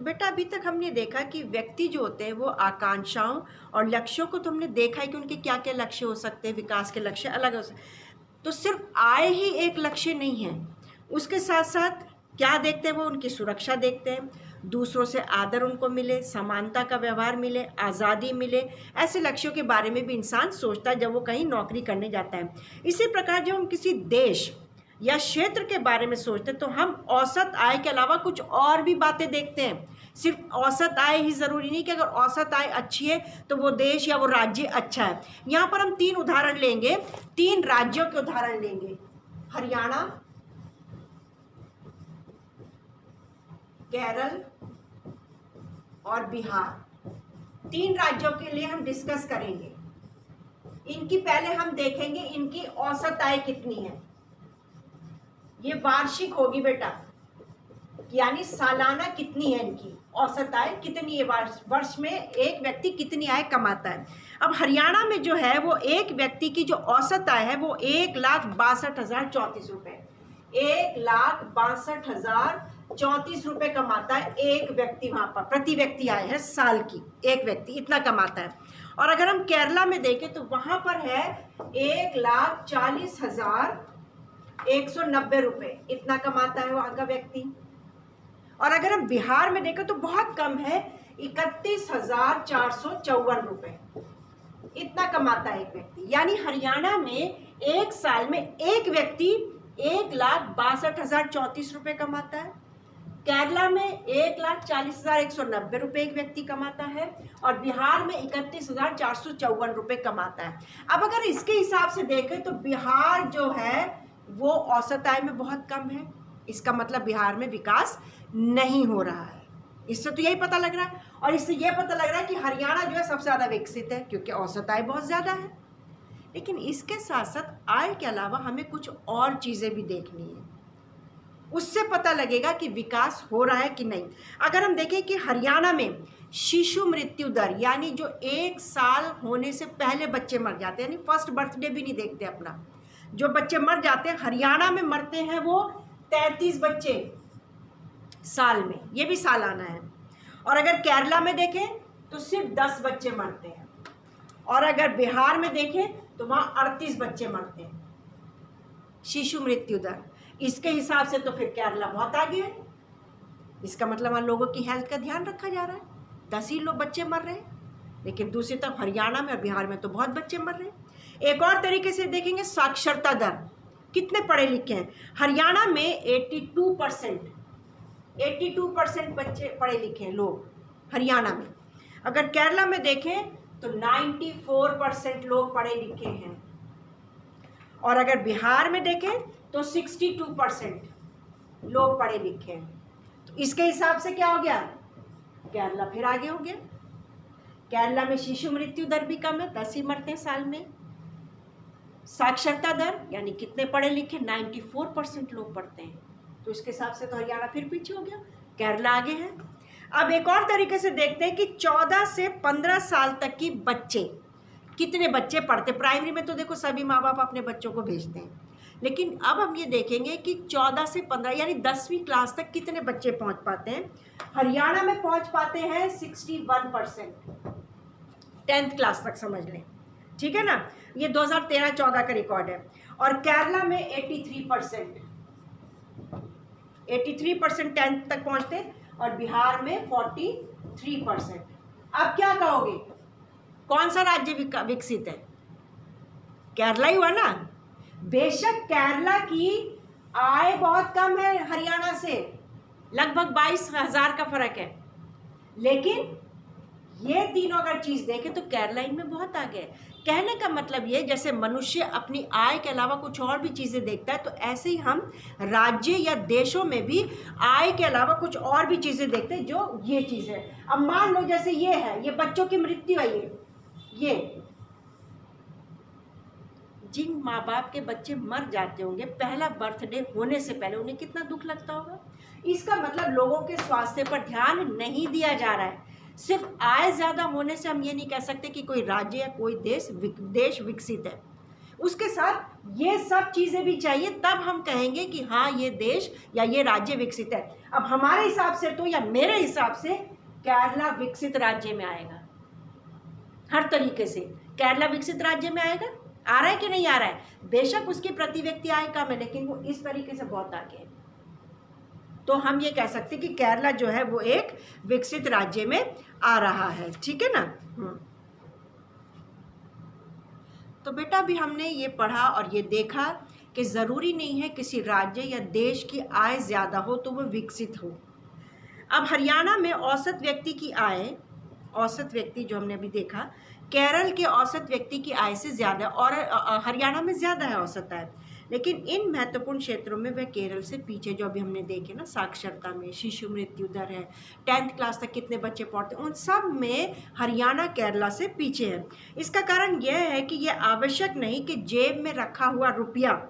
बेटा अभी तक हमने देखा कि व्यक्ति जो होते हैं वो आकांक्षाओं और लक्ष्यों को तो हमने देखा है कि उनके क्या क्या लक्ष्य हो सकते हैं, विकास के लक्ष्य अलग हो सकते हैं। तो सिर्फ आय ही एक लक्ष्य नहीं है, उसके साथ साथ क्या देखते हैं वो उनकी सुरक्षा देखते हैं, दूसरों से आदर उनको मिले, समानता का व्यवहार मिले, आज़ादी मिले। ऐसे लक्ष्यों के बारे में भी इंसान सोचता है जब वो कहीं नौकरी करने जाता है। इसी प्रकार जब हम किसी देश या क्षेत्र के बारे में सोचते हैं तो हम औसत आय के अलावा कुछ और भी बातें देखते हैं। सिर्फ औसत आय ही ज़रूरी नहीं कि अगर औसत आय अच्छी है तो वो देश या वो राज्य अच्छा है। यहाँ पर हम 3 उदाहरण लेंगे, 3 राज्यों के उदाहरण लेंगे, हरियाणा, केरल और बिहार। 3 राज्यों के लिए हम डिस्कस करेंगे। इनकी पहले हम देखेंगे इनकी औसत आय कितनी है। ये वार्षिक होगी बेटा, यानी सालाना कितनी है इनकी औसत आय कितनी है, वर्ष में एक व्यक्ति कितनी आय कमाता है। अब हरियाणा में जो है वो एक व्यक्ति की जो औसत आय है वो 1,62,034 रुपये, 1,62,034 रुपये कमाता है एक व्यक्ति। वहाँ पर प्रति व्यक्ति आय है साल की, एक व्यक्ति इतना कमाता है। और अगर हम केरला में देखें तो वहाँ पर है 1,40,190 रुपये, इतना कमाता है वहाँ का व्यक्ति। और अगर हम बिहार में देखें तो बहुत कम है, 31,454 रुपये, इतना कमाता है एक व्यक्ति। यानी हरियाणा में एक साल में एक व्यक्ति 1,62,034 रुपये कमाता है, केरला में 1,40,190 रुपये एक व्यक्ति कमाता है, और बिहार में 31,454 रुपये कमाता है। अब अगर इसके हिसाब से देखें तो बिहार जो है वो औसत आय में बहुत कम है, इसका मतलब बिहार में विकास नहीं हो रहा है। इससे तो यही पता लग रहा है, और इससे यह पता लग रहा है कि हरियाणा जो है सबसे ज़्यादा विकसित है क्योंकि औसत आय बहुत ज़्यादा है। लेकिन इसके साथ साथ आय के अलावा हमें कुछ और चीज़ें भी देखनी है, उससे पता लगेगा कि विकास हो रहा है कि नहीं। अगर हम देखें कि हरियाणा में शिशु मृत्यु दर, यानी जो 1 साल होने से पहले बच्चे मर जाते हैं, यानी फर्स्ट बर्थडे भी नहीं देखते अपना, जो बच्चे मर जाते हैं हरियाणा में मरते हैं वो 33 बच्चे साल में, ये भी सालाना है। और अगर केरला में देखें तो सिर्फ 10 बच्चे मरते हैं, और अगर बिहार में देखें तो वहाँ 38 बच्चे मरते हैं शिशु मृत्यु दर। इसके हिसाब से तो फिर केरला बहुत आगे है, इसका मतलब वहाँ लोगों की हेल्थ का ध्यान रखा जा रहा है, 10 ही लोग बच्चे मर रहे हैं। लेकिन दूसरी तरफ हरियाणा में और बिहार में तो बहुत बच्चे मर रहे हैं। एक और तरीके से देखेंगे साक्षरता दर, कितने पढ़े लिखे हैं। हरियाणा में 82% बच्चे पढ़े लिखे हैं लोग हरियाणा में। अगर केरला में देखें तो 94% लोग पढ़े लिखे हैं, और अगर बिहार में देखें तो 62% लोग पढ़े लिखे हैं। तो इसके हिसाब से क्या हो गया, केरला फिर आगे हो गया। केरला में शिशु मृत्यु दर भी कम है, 10 ही मरते हैं साल में। साक्षरता दर यानी कितने पढ़े लिखे, 94% लोग पढ़ते हैं, तो इसके हिसाब से तो हरियाणा फिर पीछे हो गया, केरला आगे है। अब एक और तरीके से देखते हैं कि 14 से 15 साल तक की बच्चे, कितने बच्चे पढ़ते। प्राइमरी में तो देखो सभी माँ बाप अपने बच्चों को भेजते हैं, लेकिन अब हम ये देखेंगे कि 14 से 15 यानी 10वीं क्लास तक कितने बच्चे पहुँच पाते हैं। हरियाणा में पहुँच पाते हैं 61%, 10th क्लास तक समझ लें, ठीक है ना, ये 2013-14 का रिकॉर्ड है। और केरला में 83% 10th तक पहुंचते, और बिहार में 43%। अब क्या कहोगे, कौन सा राज्य विकसित है, केरला ही हुआ ना। बेशक केरला की आय बहुत कम है हरियाणा से, लगभग 22,000 का फर्क है, लेकिन ये तीनों अगर चीज देखें तो केरला इनमें बहुत आगे है। कहने का मतलब ये, जैसे मनुष्य अपनी आय के अलावा कुछ और भी चीज़ें देखता है, तो ऐसे ही हम राज्य या देशों में भी आय के अलावा कुछ और भी चीज़ें देखते हैं, जो ये चीज़ है। अब मान लो जैसे ये है, ये बच्चों की मृत्यु है, ये जिन माँ बाप के बच्चे मर जाते होंगे पहला बर्थडे होने से पहले, उन्हें कितना दुख लगता होगा। इसका मतलब लोगों के स्वास्थ्य पर ध्यान नहीं दिया जा रहा है। सिर्फ आय ज़्यादा होने से हम ये नहीं कह सकते कि कोई राज्य या कोई देश विकसित है। उसके साथ ये सब चीज़ें भी चाहिए, तब हम कहेंगे कि हाँ ये देश या ये राज्य विकसित है। अब हमारे हिसाब से तो, या मेरे हिसाब से, केरला विकसित राज्य में आएगा। हर तरीके से केरला विकसित राज्य में आएगा। आ रहा है कि नहीं आ रहा है? बेशक उसकी प्रति व्यक्ति आय कम है, लेकिन वो इस तरीके से बहुत आगे है। तो हम ये कह सकते हैं कि केरला जो है वो एक विकसित राज्य में आ रहा है। ठीक है ना। तो बेटा अभी हमने ये पढ़ा और ये देखा कि ज़रूरी नहीं है किसी राज्य या देश की आय ज़्यादा हो तो वो विकसित हो। अब हरियाणा में औसत व्यक्ति की आय, औसत व्यक्ति जो हमने अभी देखा, केरल के औसत व्यक्ति की आय से ज़्यादा, और हरियाणा में ज़्यादा है औसत आय, लेकिन इन महत्वपूर्ण क्षेत्रों में वह केरल से पीछे। जो अभी हमने देखे ना, साक्षरता में, शिशु मृत्यु दर है, 10th क्लास तक कितने बच्चे पढ़ते हैं, उन सब में हरियाणा केरला से पीछे है। इसका कारण यह है कि यह आवश्यक नहीं कि जेब में रखा हुआ रुपया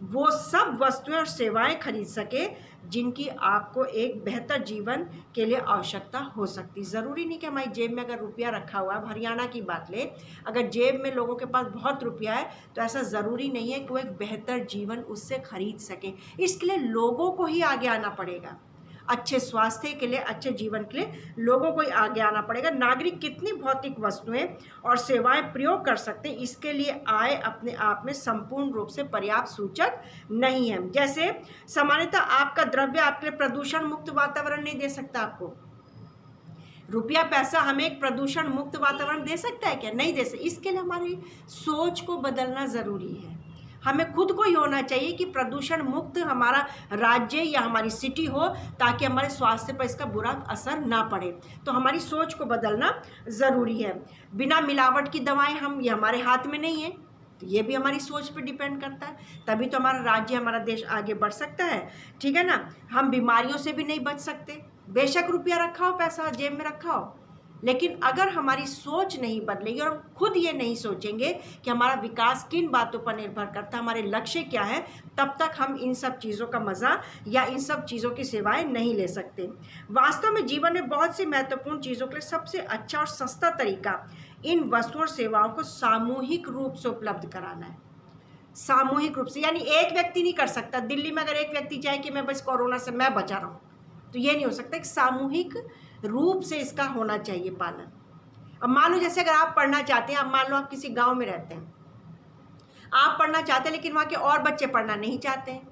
वो सब वस्तुएं और सेवाएं खरीद सके जिनकी आपको एक बेहतर जीवन के लिए आवश्यकता हो सकती। ज़रूरी नहीं कि हमारी जेब में अगर रुपया रखा हुआ है, हरियाणा की बात ले, अगर जेब में लोगों के पास बहुत रुपया है तो ऐसा ज़रूरी नहीं है कि वो एक बेहतर जीवन उससे खरीद सके। इसके लिए लोगों को ही आगे आना पड़ेगा। अच्छे स्वास्थ्य के लिए, अच्छे जीवन के लिए लोगों को ही आगे आना पड़ेगा। नागरिक कितनी भौतिक वस्तुएं और सेवाएं प्रयोग कर सकते हैं, इसके लिए आय अपने आप में संपूर्ण रूप से पर्याप्त सूचक नहीं है। जैसे सामान्यतः आपका द्रव्य आपके लिए प्रदूषण मुक्त वातावरण नहीं दे सकता। आपको रुपया पैसा हमें एक प्रदूषण मुक्त वातावरण दे सकता है क्या? नहीं दे सकता। इसके लिए हमारी सोच को बदलना ज़रूरी है। हमें खुद को ही होना चाहिए कि प्रदूषण मुक्त हमारा राज्य या हमारी सिटी हो, ताकि हमारे स्वास्थ्य पर इसका बुरा असर ना पड़े। तो हमारी सोच को बदलना ज़रूरी है। बिना मिलावट की दवाएं ये हमारे हाथ में नहीं है, तो ये भी हमारी सोच पे डिपेंड करता है। तभी तो हमारा राज्य, हमारा देश आगे बढ़ सकता है। ठीक है ना। हम बीमारियों से भी नहीं बच सकते। बेशक रुपया रखा हो, पैसा जेब में रखा हो, लेकिन अगर हमारी सोच नहीं बदलेगी और हम खुद ये नहीं सोचेंगे कि हमारा विकास किन बातों पर निर्भर करता है, हमारे लक्ष्य क्या है, तब तक हम इन सब चीज़ों का मज़ा या इन सब चीज़ों की सेवाएं नहीं ले सकते। वास्तव में जीवन में बहुत सी महत्वपूर्ण चीज़ों के लिए सबसे अच्छा और सस्ता तरीका इन वस्तुओं और सेवाओं को सामूहिक रूप से उपलब्ध कराना है। सामूहिक रूप से, यानी एक व्यक्ति नहीं कर सकता। दिल्ली में अगर एक व्यक्ति चाहे कि मैं बस कोरोना से मैं बचा रहा हूँ, तो ये नहीं हो सकता। एक सामूहिक रूप से इसका होना चाहिए पालन। अब मान लो जैसे अगर आप पढ़ना चाहते हैं, अब मान लो आप किसी गांव में रहते हैं, आप पढ़ना चाहते हैं लेकिन वहाँ के और बच्चे पढ़ना नहीं चाहते हैं,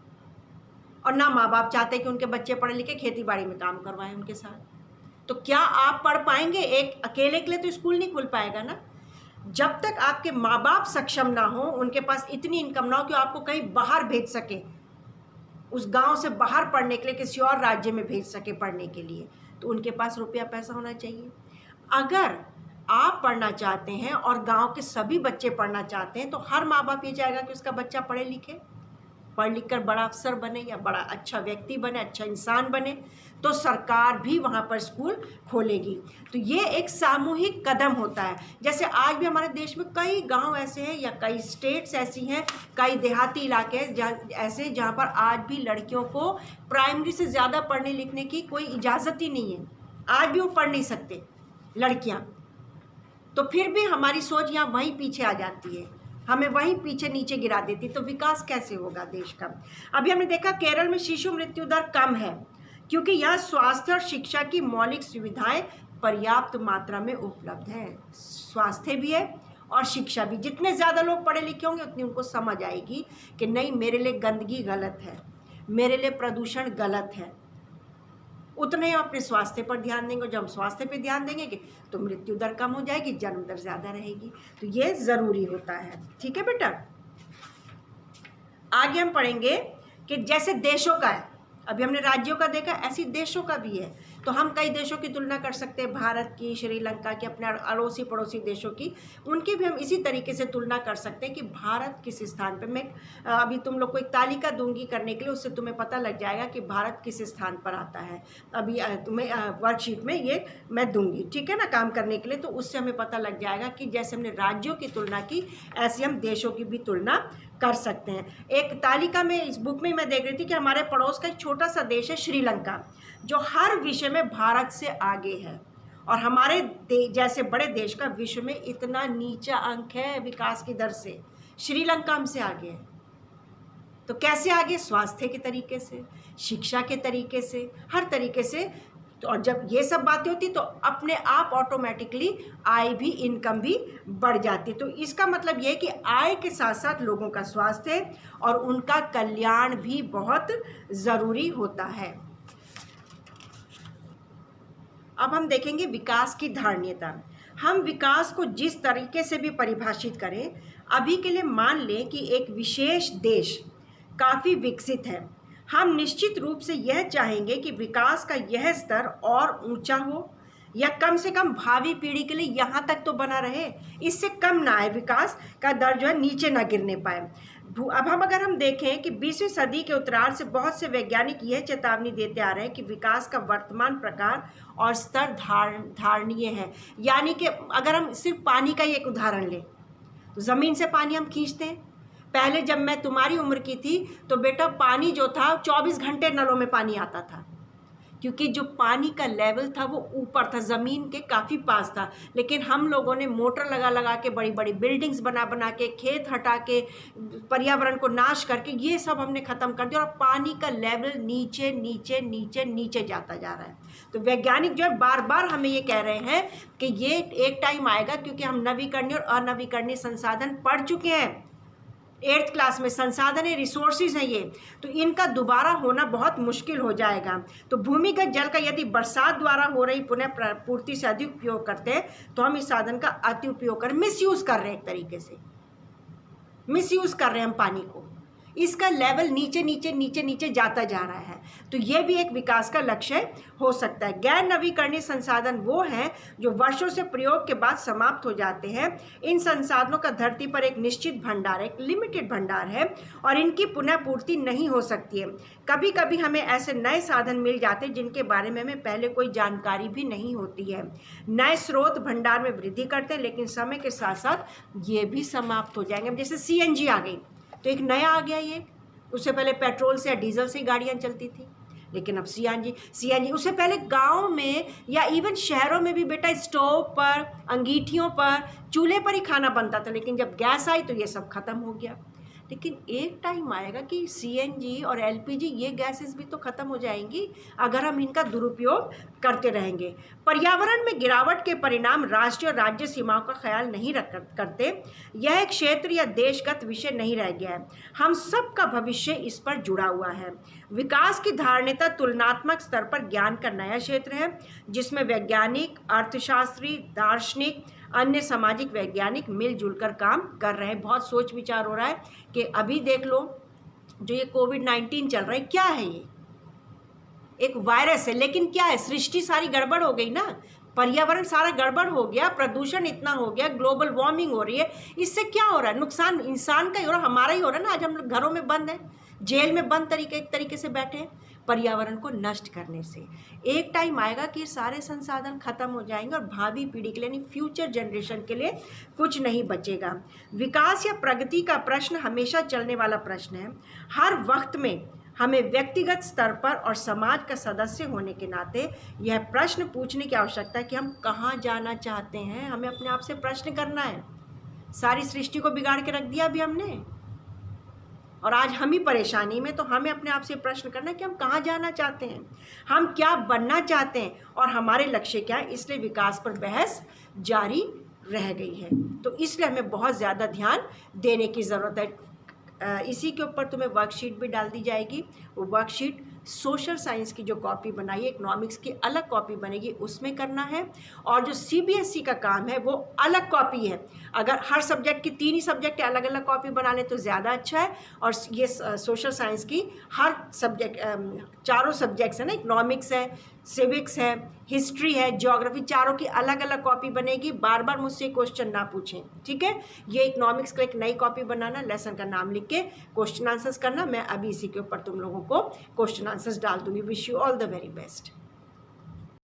और ना माँ बाप चाहते कि उनके बच्चे पढ़े लिखे खेती बाड़ी में काम करवाएं उनके साथ, तो क्या आप पढ़ पाएंगे? एक अकेले के लिए तो स्कूल नहीं खुल पाएगा ना। जब तक आपके माँ बाप सक्षम ना हो, उनके पास इतनी इनकम ना हो कि आपको कहीं बाहर भेज सके, उस गांव से बाहर पढ़ने के लिए, किसी और राज्य में भेज सके पढ़ने के लिए, तो उनके पास रुपया पैसा होना चाहिए। अगर आप पढ़ना चाहते हैं और गांव के सभी बच्चे पढ़ना चाहते हैं, तो हर माँ बाप ये चाहेगा कि उसका बच्चा पढ़े लिखे, पढ़ लिख कर बड़ा अफसर बने या बड़ा अच्छा व्यक्ति बने, अच्छा इंसान बने, तो सरकार भी वहाँ पर स्कूल खोलेगी। तो ये एक सामूहिक कदम होता है। जैसे आज भी हमारे देश में कई गांव ऐसे हैं या कई स्टेट्स ऐसी हैं, कई देहाती इलाके ऐसे जहाँ पर आज भी लड़कियों को प्राइमरी से ज़्यादा पढ़ने लिखने की कोई इजाज़त ही नहीं है। आज भी वो पढ़ नहीं सकते लड़कियाँ। तो फिर भी हमारी सोच यहाँ वहीं पीछे आ जाती है, हमें वहीं पीछे नीचे गिरा देती, तो विकास कैसे होगा देश का? अभी हमने देखा केरल में शिशु मृत्यु दर कम है, क्योंकि यहाँ स्वास्थ्य और शिक्षा की मौलिक सुविधाएं पर्याप्त मात्रा में उपलब्ध हैं। स्वास्थ्य भी है और शिक्षा भी। जितने ज़्यादा लोग पढ़े लिखे होंगे उतनी उनको समझ आएगी कि नहीं, मेरे लिए गंदगी गलत है, मेरे लिए प्रदूषण गलत है, उतने हम अपने स्वास्थ्य पर ध्यान देंगे। जब हम स्वास्थ्य पर ध्यान देंगे तो मृत्यु दर कम हो जाएगी, जन्म दर ज़्यादा रहेगी। तो ये ज़रूरी होता है। ठीक है बेटा। आगे हम पढ़ेंगे कि जैसे देशों का है, अभी हमने राज्यों का देखा, ऐसी देशों का भी है। तो हम कई देशों की तुलना कर सकते हैं, भारत की, श्रीलंका की, अपने अड़ोसी पड़ोसी देशों की, उनकी भी हम इसी तरीके से तुलना कर सकते हैं कि भारत किस स्थान पर। मैं अभी तुम लोग को एक तालिका दूंगी करने के लिए, उससे तुम्हें पता लग जाएगा कि भारत किस स्थान पर आता है। अभी तुम्हें वर्कशीट में ये मैं दूंगी, ठीक है ना, काम करने के लिए। तो उससे हमें पता लग जाएगा कि जैसे हमने राज्यों की तुलना की, ऐसे हम देशों की भी तुलना कर सकते हैं। एक तालिका में इस बुक में मैं देख रही थी कि हमारे पड़ोस का एक छोटा सा देश है श्रीलंका, जो हर विषय में भारत से आगे है, और हमारे जैसे बड़े देश का विश्व में इतना नीचा अंक है विकास की दर से श्रीलंका हमसे आगे है। तो कैसे आगे? स्वास्थ्य के तरीके से, शिक्षा के तरीके से, हर तरीके से। और जब ये सब बातें होती तो अपने आप ऑटोमेटिकली आय भी, इनकम भी बढ़ जाती। तो इसका मतलब ये है कि आय के साथ साथ लोगों का स्वास्थ्य और उनका कल्याण भी बहुत ज़रूरी होता है। अब हम देखेंगे विकास की धारणीयता। हम विकास को जिस तरीके से भी परिभाषित करें, अभी के लिए मान लें कि एक विशेष देश काफ़ी विकसित है, हम निश्चित रूप से यह चाहेंगे कि विकास का यह स्तर और ऊंचा हो, या कम से कम भावी पीढ़ी के लिए यहाँ तक तो बना रहे, इससे कम ना आए, विकास का दर जो है नीचे ना गिरने पाए। अब अगर हम देखें कि 20वीं सदी के उत्तरार्ध से बहुत से वैज्ञानिक यह चेतावनी देते आ रहे हैं कि विकास का वर्तमान प्रकार और स्तर धारणीय है। यानी कि अगर हम सिर्फ पानी का ही एक उदाहरण लें, तो ज़मीन से पानी हम खींचते हैं। पहले जब मैं तुम्हारी उम्र की थी तो बेटा पानी जो था 24 घंटे नलों में पानी आता था, क्योंकि जो पानी का लेवल था वो ऊपर था, ज़मीन के काफ़ी पास था। लेकिन हम लोगों ने मोटर लगा लगा के, बड़ी बड़ी बिल्डिंग्स बना बना के, खेत हटा के, पर्यावरण को नाश करके ये सब हमने ख़त्म कर दिया और पानी का लेवल नीचे नीचे नीचे नीचे जाता जा रहा है। तो वैज्ञानिक जो है बार बार हमें ये कह रहे हैं कि ये एक टाइम आएगा, क्योंकि हम नवीकरणीय और अनवीकरणीय संसाधन पढ़ चुके हैं 8th क्लास में। संसाधन है, रिसोर्सेज हैं ये, तो इनका दोबारा होना बहुत मुश्किल हो जाएगा। तो भूमिगत जल का यदि बरसात द्वारा हो रही पुनः पूर्ति से अधिक उपयोग करते हैं तो हम इस साधन का अति उपयोग कर, मिसयूज़ कर रहे हैं, एक तरीके से मिसयूज़ कर रहे हैं हम पानी को। इसका लेवल नीचे नीचे नीचे नीचे जाता जा रहा है। तो ये भी एक विकास का लक्ष्य हो सकता है। गैर नवीकरणीय संसाधन वो हैं जो वर्षों से प्रयोग के बाद समाप्त हो जाते हैं। इन संसाधनों का धरती पर एक निश्चित भंडार, एक लिमिटेड भंडार है और इनकी पुनः पूर्ति नहीं हो सकती है। कभी कभी हमें ऐसे नए साधन मिल जाते हैं जिनके बारे में हमें पहले कोई जानकारी भी नहीं होती है। नए स्रोत भंडार में वृद्धि करते हैं, लेकिन समय के साथ साथ ये भी समाप्त हो जाएंगे। जैसे CNG आ गई तो एक नया आ गया ये, उससे पहले पेट्रोल से या डीजल से गाड़ियाँ चलती थी, लेकिन अब CNG। उससे पहले गांव में या इवन शहरों में भी बेटा स्टोव पर, अंगीठियों पर, चूल्हे पर ही खाना बनता था, लेकिन जब गैस आई तो ये सब खत्म हो गया। लेकिन एक टाइम आएगा कि CNG और LPG ये गैसेस भी तो ख़त्म हो जाएंगी अगर हम इनका दुरुपयोग करते रहेंगे। पर्यावरण में गिरावट के परिणाम राष्ट्रीय और राज्य सीमाओं का ख्याल नहीं करते। यह एक क्षेत्र या देशगत विषय नहीं रह गया है, हम सब का भविष्य इस पर जुड़ा हुआ है। विकास की धारणीयता तुलनात्मक स्तर पर ज्ञान का नया क्षेत्र है, जिसमें वैज्ञानिक, अर्थशास्त्री, दार्शनिक, अन्य सामाजिक वैज्ञानिक मिलजुल कर काम कर रहे हैं। बहुत सोच विचार हो रहा है कि अभी देख लो जो ये कोविड-19 चल रहा है, क्या है ये? एक वायरस है, लेकिन क्या है? सृष्टि सारी गड़बड़ हो गई ना, पर्यावरण सारा गड़बड़ हो गया, प्रदूषण इतना हो गया, ग्लोबल वार्मिंग हो रही है। इससे क्या हो रहा है? नुकसान इंसान का ही हो रहा है, हमारा ही हो रहा है ना। आज हम लोग घरों में बंद हैं, जेल में बंद एक तरीके से बैठे हैं पर्यावरण को नष्ट करने से। एक टाइम आएगा कि सारे संसाधन खत्म हो जाएंगे और भावी पीढ़ी के लिए, यानी फ्यूचर जनरेशन के लिए कुछ नहीं बचेगा। विकास या प्रगति का प्रश्न हमेशा चलने वाला प्रश्न है। हर वक्त में हमें व्यक्तिगत स्तर पर और समाज का सदस्य होने के नाते यह प्रश्न पूछने की आवश्यकता है कि हम कहाँ जाना चाहते हैं। हमें अपने आप से प्रश्न करना है। सारी सृष्टि को बिगाड़ के रख दिया अभी हमने, और आज हम ही परेशानी में। तो हमें अपने आप से प्रश्न करना है कि हम कहाँ जाना चाहते हैं, हम क्या बनना चाहते हैं और हमारे लक्ष्य क्या है। इसलिए विकास पर बहस जारी रह गई है, तो इसलिए हमें बहुत ज़्यादा ध्यान देने की ज़रूरत है। इसी के ऊपर तुम्हें वर्कशीट भी डाल दी जाएगी। वो वर्कशीट सोशल साइंस की जो कॉपी बनाई है, इकोनॉमिक्स की अलग कॉपी बनेगी, उसमें करना है। और जो CBSE का काम है वो अलग कॉपी है। अगर हर सब्जेक्ट की 3 ही सब्जेक्ट अलग अलग कॉपी बना लें तो ज़्यादा अच्छा है। और ये सोशल साइंस की हर सब्जेक्ट, 4 सब्जेक्ट्स है ना, इकोनॉमिक्स है, सिविक्स है, हिस्ट्री है, ज्योग्राफी, चारों की अलग अलग कॉपी बनेगी। बार बार मुझसे क्वेश्चन ना पूछें, ठीक है। ये इकोनॉमिक्स का एक नई कॉपी बनाना, लेसन का नाम लिख के क्वेश्चन आंसर्स करना। मैं अभी इसी के ऊपर तुम लोगों को क्वेश्चन आंसर्स डाल दूंगी। Wish you all the very best.